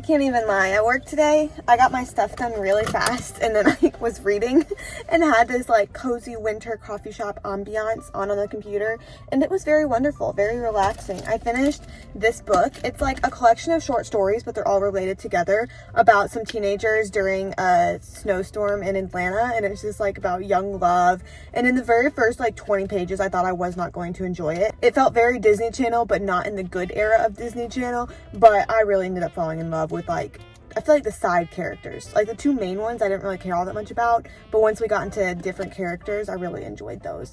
Can't even lie. At work today, I got my stuff done really fast, and then I was reading and had this like cozy winter coffee shop ambiance on the computer, and it was very wonderful, very relaxing. I finished this book. It's like a collection of short stories, but they're all related together, about some teenagers during a snowstorm in Atlanta, and it's just like about young love. And in the very first like 20 pages, I thought I was not going to enjoy it. It felt very Disney Channel, but not in the good era of Disney Channel. But I really ended up falling in love with, like, I feel like the side characters, like the two main ones I didn't really care all that much about, but once we got into different characters, I really enjoyed those.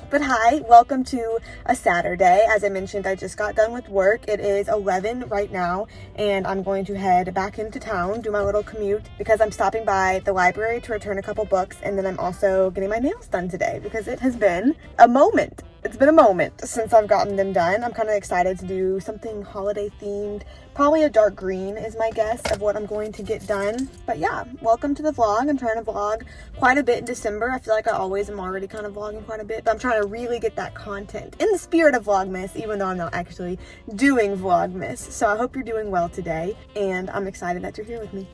But hi, welcome to a Saturday. As I mentioned, I just got done with work. It is 11 right now, and I'm going to head back into town, do my little commute, because I'm stopping by the library to return a couple books, and then I'm also getting my nails done today, because it has been a moment. It's been a moment since I've gotten them done. I'm kind of excited to do something holiday themed. Probably a dark green is my guess of what I'm going to get done. But yeah, welcome to the vlog. I'm trying to vlog quite a bit in December. I feel like I always am already kind of vlogging quite a bit, but I'm trying to really get that content in the spirit of Vlogmas, even though I'm not actually doing Vlogmas. So I hope you're doing well today, and I'm excited that you're here with me.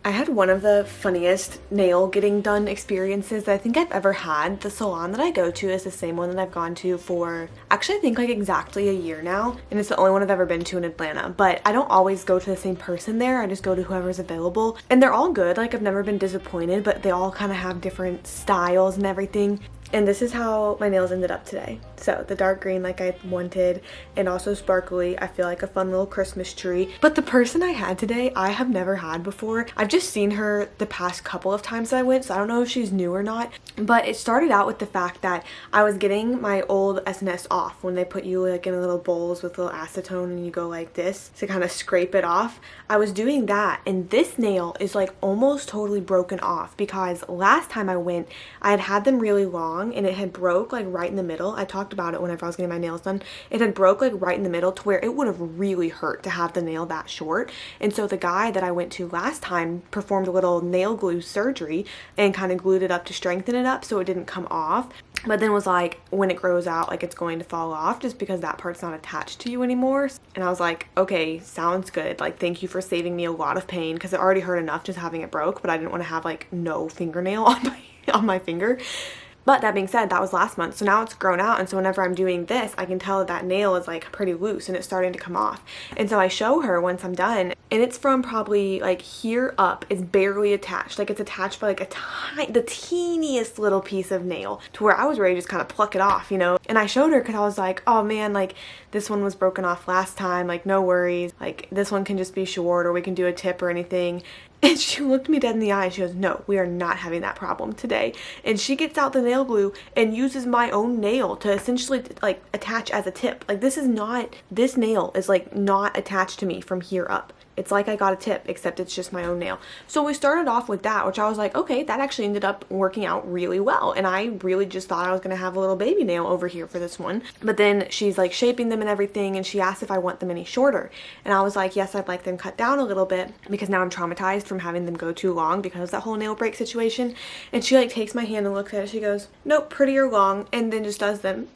I had one of the funniest nail getting done experiences that I think I've ever had. The salon that I go to is the same one that I've gone to for actually I think like exactly a year now, and it's the only one I've ever been to in Atlanta. But I don't always go to the same person there. I just go to whoever's available, and they're all good. Like, I've never been disappointed, but they all kind of have different styles and everything. And this is how my nails ended up today. So the dark green like I wanted, and also sparkly. I feel like a fun little Christmas tree. But the person I had today, I have never had before. I've just seen her the past couple of times that I went, so I don't know if she's new or not. But it started out with the fact that I was getting my old SNS off, when they put you like in little bowls with little acetone and you go like this to kind of scrape it off. I was doing that, and this nail is like almost totally broken off, because last time I went, I had them really long, and it had broke like right in the middle. I talked about it whenever I was getting my nails done. It had broke like right in the middle to where it would have really hurt to have the nail that short. And so the guy that I went to last time performed a little nail glue surgery and kind of glued it up to strengthen it up so it didn't come off. But then was like, when it grows out, like it's going to fall off just because that part's not attached to you anymore. And I was like, okay, sounds good. Like, thank you for saving me a lot of pain, because it already hurt enough just having it broke, but I didn't want to have like no fingernail on my finger. But that being said, that was last month, so now it's grown out, and so whenever I'm doing this, I can tell that nail is like pretty loose and it's starting to come off. And so I show her once I'm done, and it's from probably like here up, it's barely attached. Like, it's attached by like the teeniest little piece of nail, to where I was ready to just kind of pluck it off, you know? And I showed her because I was like, oh man, like this one was broken off last time, like no worries, like this one can just be short, or we can do a tip or anything. And she looked me dead in the eye and she goes, no, we are not having that problem today. And she gets out the nail glue and uses my own nail to essentially like attach as a tip. Like, this nail is like not attached to me from here up. It's like I got a tip, except it's just my own nail. So we started off with that, which I was like, okay, that actually ended up working out really well. And I really just thought I was going to have a little baby nail over here for this one. But then she's like shaping them and everything, and she asked if I want them any shorter. And I was like, yes, I'd like them cut down a little bit, because now I'm traumatized from having them go too long because of that whole nail break situation. And she like takes my hand and looks at it. She goes, nope, pretty or long, and then just does them.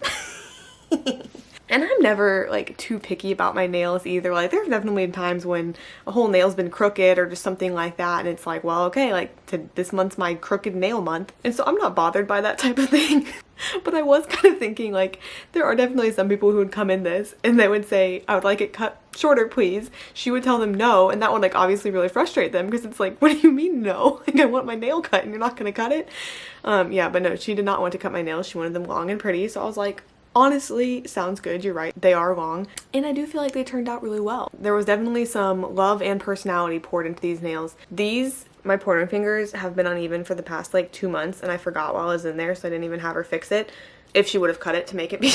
And I'm never like too picky about my nails either. Like, there's definitely been times when a whole nail's been crooked or just something like that, and it's like, well, okay, like this month's my crooked nail month, and so I'm not bothered by that type of thing. But I was kind of thinking, like, there are definitely some people who would come in this and they would say, I would like it cut shorter, please. She would tell them no, and that would like obviously really frustrate them, because it's like, what do you mean no? Like, I want my nail cut and you're not gonna cut it? Yeah, but no, she did not want to cut my nails. She wanted them long and pretty, so I was like, honestly, sounds good, you're right, they are long, and I do feel like they turned out really well. There was definitely some love and personality poured into these nails. My pointer fingers have been uneven for the past like 2 months, and I forgot while I was in there, so I didn't even have her fix it, if she would have cut it to make it be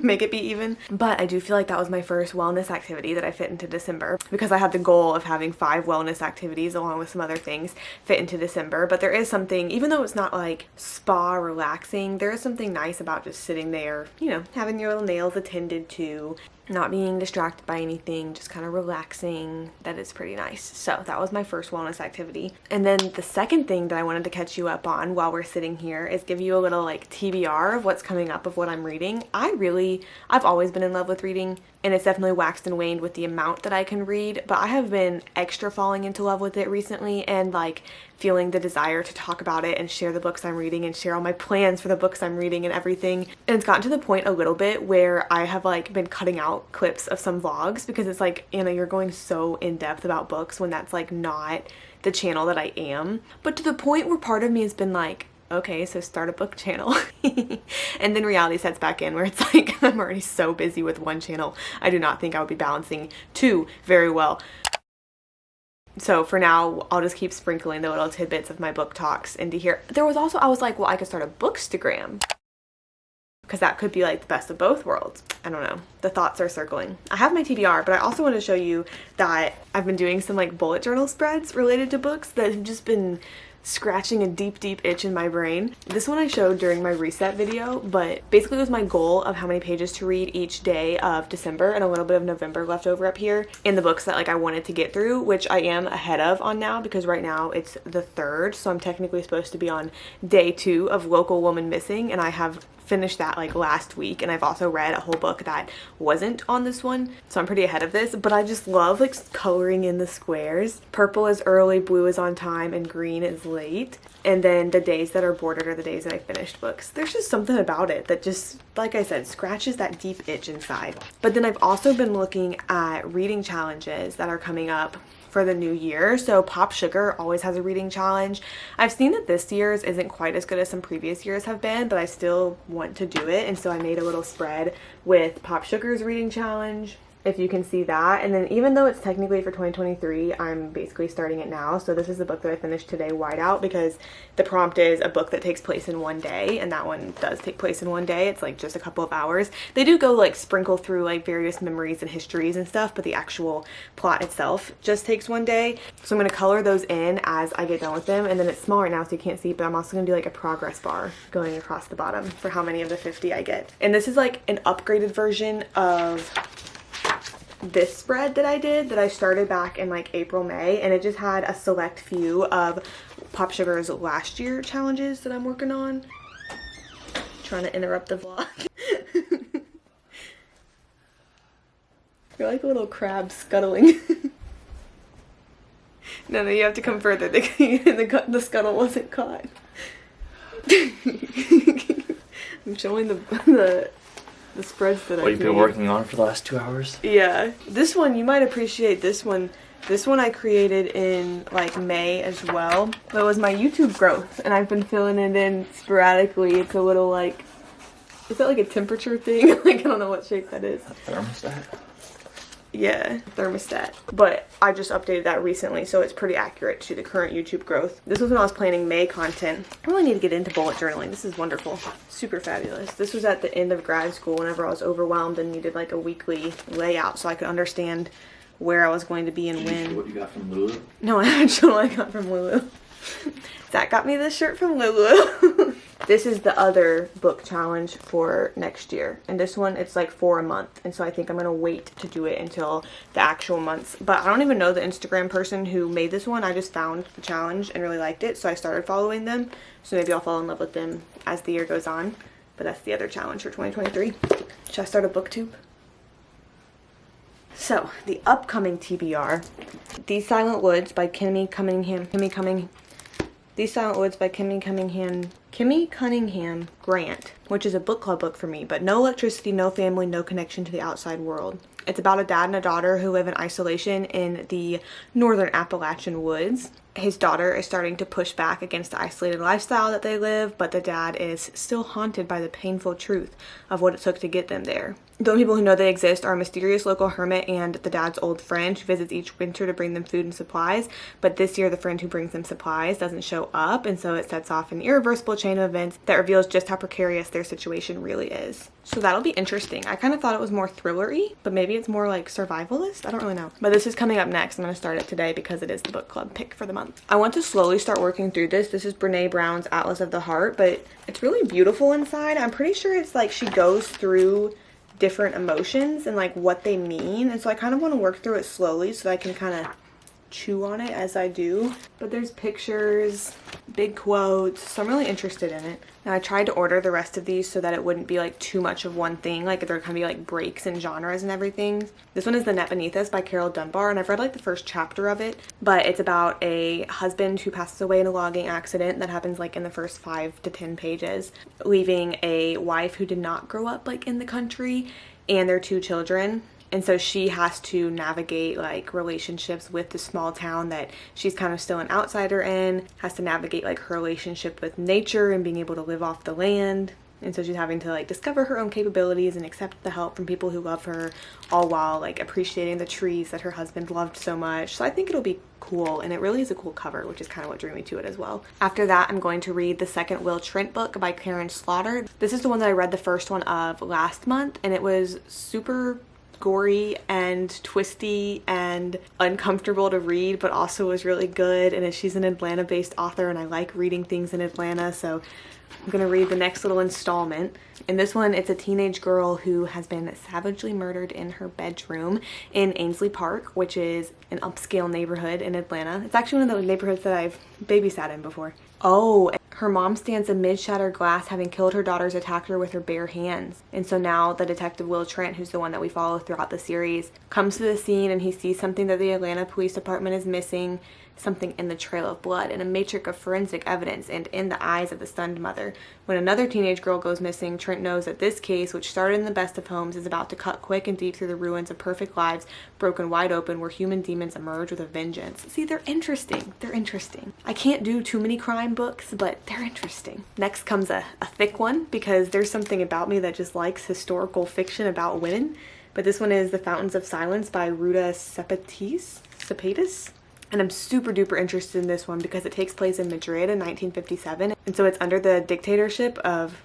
make it be even. But I do feel like that was my first wellness activity that I fit into December, because I had the goal of having 5 wellness activities along with some other things fit into December. But there is something, even though it's not like spa relaxing, there is something nice about just sitting there, you know, having your little nails attended to, not being distracted by anything, just kind of relaxing. That is pretty nice. So that was my first wellness activity. And then the second thing that I wanted to catch you up on while we're sitting here is give you a little like TBR of what's coming up, of what I'm reading. I really I've always been in love with reading, and it's definitely waxed and waned with the amount that I can read, but I have been extra falling into love with it recently, and like feeling the desire to talk about it and share the books I'm reading and share all my plans for the books I'm reading and everything. And it's gotten to the point a little bit where I have like been cutting out clips of some vlogs because it's like, Anna, you're going so in depth about books when that's like not the channel that I am. But to the point where part of me has been like, okay, so start a book channel. And then reality sets back in where it's like, I'm already so busy with one channel. I do not think I would be balancing two very well. So for now, I'll just keep sprinkling the little tidbits of my book talks into here. There was also, I was like, well, I could start a bookstagram, because that could be like the best of both worlds. I don't know. The thoughts are circling. I have my TBR, but I also want to show you that I've been doing some like bullet journal spreads related to books that have just been scratching a deep itch in my brain. This one I showed during my reset video, but basically it was my goal of how many pages to read each day of December and a little bit of November left over up here in the books that like I wanted to get through, which I am ahead of on now because right now it's the 3rd, so I'm technically supposed to be on day 2 of Local Woman Missing, and I have finished that like last week, and I've also read a whole book that wasn't on this one, so I'm pretty ahead of this. But I just love like coloring in the squares. Purple is early, blue is on time, and green is late. And then the days that are bordered are the days that I finished books. There's just something about it that just, like I said, scratches that deep itch inside. But then I've also been looking at reading challenges that are coming up for the new year. So Pop Sugar always has a reading challenge. I've seen that this year's isn't quite as good as some previous years have been, but I still want to do it. And so I made a little spread with Pop Sugar's reading challenge, if you can see that. And then even though it's technically for 2023, I'm basically starting it now. So this is the book that I finished today, Whiteout, because the prompt is a book that takes place in one day, and that one does take place in one day. It's like just a couple of hours. They do go like sprinkle through like various memories and histories and stuff, but the actual plot itself just takes one day. So I'm going to color those in as I get done with them, and then it's small right now so you can't see, but I'm also going to do like a progress bar going across the bottom for how many of the 50 I get. And this is like an upgraded version of this spread that I did that I started back in like April, May, and it just had a select few of Pop Sugar's last year challenges that I'm working on. Trying to interrupt the vlog. You're like a little crab scuttling. No, you have to come further. The scuttle wasn't caught. I'm showing the spreads that you've been working on for the last 2 hours? Yeah. This one, you might appreciate this one. This one I created in like May as well. But it was my YouTube growth, and I've been filling it in sporadically. It's a little like, is that like a temperature thing? Like, I don't know what shape that is. A thermostat? Yeah, thermostat. But I just updated that recently, so it's pretty accurate to the current YouTube growth. This was when I was planning May content. I really need to get into bullet journaling. This is wonderful. Super fabulous. This was at the end of grad school whenever I was overwhelmed and needed like a weekly layout so I could understand where I was going to be and when. What you got from Lulu? No, I haven't shown what I got from Lulu. Zach got me this shirt from Lulu. This is the other book challenge for next year, and this one it's like for a month, and so I think I'm gonna wait to do it until the actual months. But I don't even know the Instagram person who made this one. I just found the challenge and really liked it, so I started following them. So maybe I'll fall in love with them as the year goes on. But that's the other challenge for 2023. Should I start a booktube? So the upcoming TBR, These Silent Woods by Kimmy Cunningham Grant, which is a book club book for me, but no electricity, no family, no connection to the outside world. It's about a dad and a daughter who live in isolation in the northern Appalachian woods. His daughter is starting to push back against the isolated lifestyle that they live, but the dad is still haunted by the painful truth of what it took to get them there. The only people who know they exist are a mysterious local hermit and the dad's old friend who visits each winter to bring them food and supplies, but this year the friend who brings them supplies doesn't show up, and so it sets off an irreversible chain of events that reveals just how precarious their situation really is. So that'll be interesting. I kind of thought it was more thriller-y, but maybe it's more like survivalist? I don't really know. But this is coming up next. I'm going to start it today because it is the book club pick for the month. I want to slowly start working through this. This is Brene Brown's Atlas of the Heart, but it's really beautiful inside. I'm pretty sure it's like she goes through different emotions and like what they mean, and so I kind of want to work through it slowly so that I can kind of chew on it as I do. But there's pictures big quotes, so I'm really interested in it. Now I tried to order the rest of these so that it wouldn't be like too much of one thing, like there can be like breaks in genres and everything. This one is The Net Beneath Us by Carol Dunbar, and I've read like the first chapter of it, but it's about a husband who passes away in a logging accident that happens like in the first 5 to 10 pages, leaving a wife who did not grow up like in the country and their 2 children. And so she has to navigate like relationships with the small town that she's kind of still an outsider in, has to navigate like her relationship with nature and being able to live off the land. And so she's having to like discover her own capabilities and accept the help from people who love her, all while like appreciating the trees that her husband loved so much. So I think it'll be cool, and it really is a cool cover, which is kind of what drew me to it as well. After that, I'm going to read the second Will Trent book by Karen Slaughter. This is the one that I read the first one of last month, and it was super gory and twisty and uncomfortable to read, but also was really good. And she's an Atlanta-based author, and I like reading things in Atlanta, so I'm gonna read the next little installment. In this one, it's a teenage girl who has been savagely murdered in her bedroom in Ainsley Park, which is an upscale neighborhood in Atlanta. It's actually one of the neighborhoods that I've babysat in before. Oh, her mom stands amid shattered glass, having killed her daughter's attacker with her bare hands. And so now the detective Will Trent, who's the one that we follow throughout the series, comes to the scene and he sees something that the Atlanta Police Department is missing, something in the trail of blood and a matrix of forensic evidence and in the eyes of the stunned mother. When another teenage girl goes missing, Trent knows that this case, which started in the best of homes, is about to cut quick and deep through the ruins of perfect lives broken wide open where human demons emerge with a vengeance. See, they're interesting. They're interesting. I can't do too many crime books, but they're interesting. Next comes a thick one, because there's something about me that just likes historical fiction about women. But this one is The Fountains of Silence by Ruta Sepetys. And I'm super duper interested in this one because it takes place in Madrid in 1957. And so it's under the dictatorship of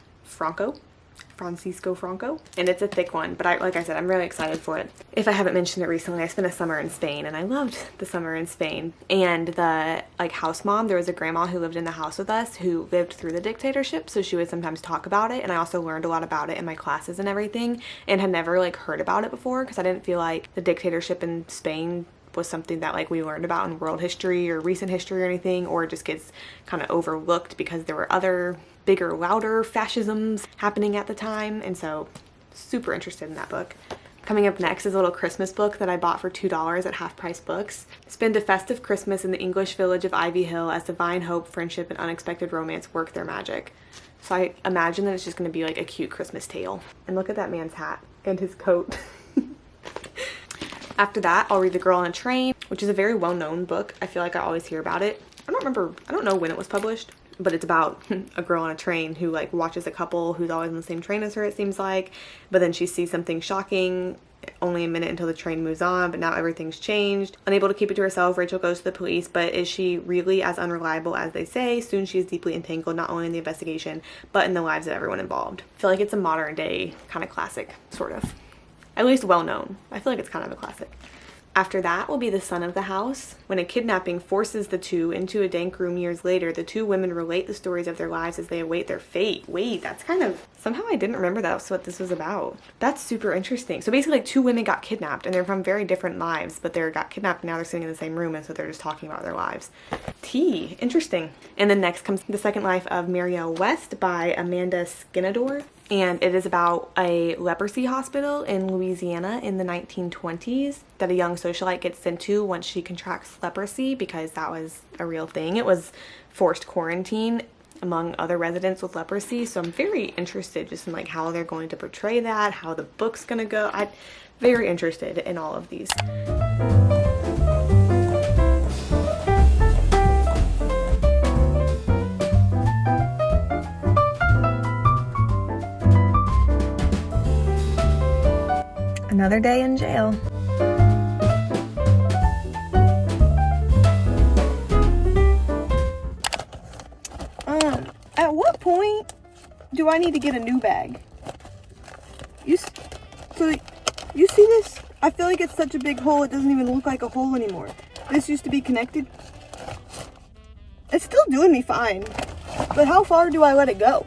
Francisco Franco. And it's a thick one, but like I said, I'm really excited for it. If I haven't mentioned it recently, I spent a summer in Spain, and I loved the summer in Spain. And the house mom, there was a grandma who lived in the house with us who lived through the dictatorship, so she would sometimes talk about it, and I also learned a lot about it in my classes and everything, and had never heard about it before because I didn't feel like the dictatorship in Spain was something that we learned about in world history or recent history or anything, or it just gets kind of overlooked because there were other bigger, louder fascisms happening at the time. And so super interested in that book. Coming up next is a little Christmas book that I bought for $2 at Half Price Books. Spend a festive Christmas in the English village of Ivy Hill as divine hope, friendship, and unexpected romance work their magic. So I imagine that it's just going to be a cute Christmas tale. And look at that man's hat and his coat. After that, I'll read The Girl on a Train, which is a very well-known book. I feel like I always hear about it. I don't know when it was published, but it's about a girl on a train who watches a couple who's always on the same train as her, it seems like, but then she sees something shocking only a minute until the train moves on, but now everything's changed. Unable to keep it to herself, Rachel goes to the police, but is she really as unreliable as they say? Soon she is deeply entangled not only in the investigation, but in the lives of everyone involved. I feel like it's a modern day kind of classic, sort of. At least well known. I feel like it's kind of a classic. After that will be The Son of the House. When a kidnapping forces the two into a dank room years later, the two women relate the stories of their lives as they await their fate. Wait, that's kind of... Somehow I didn't remember that's what this was about. That's super interesting. So basically 2 women got kidnapped, and they're from very different lives, but they got kidnapped and now they're sitting in the same room, and so they're just talking about their lives. Interesting. And then next comes The Second Life of Muriel West by Amanda Skinador. And it is about a leprosy hospital in Louisiana in the 1920s that a young socialite gets sent to once she contracts leprosy, because that was a real thing. It was forced quarantine among other residents with leprosy. So I'm very interested just in how they're going to portray that, how the book's gonna go. I'm very interested in all of these. Another day in jail. At what point do I need to get a new bag? You see this? I feel like it's such a big hole, it doesn't even look like a hole anymore. This used to be connected. It's still doing me fine, but how far do I let it go?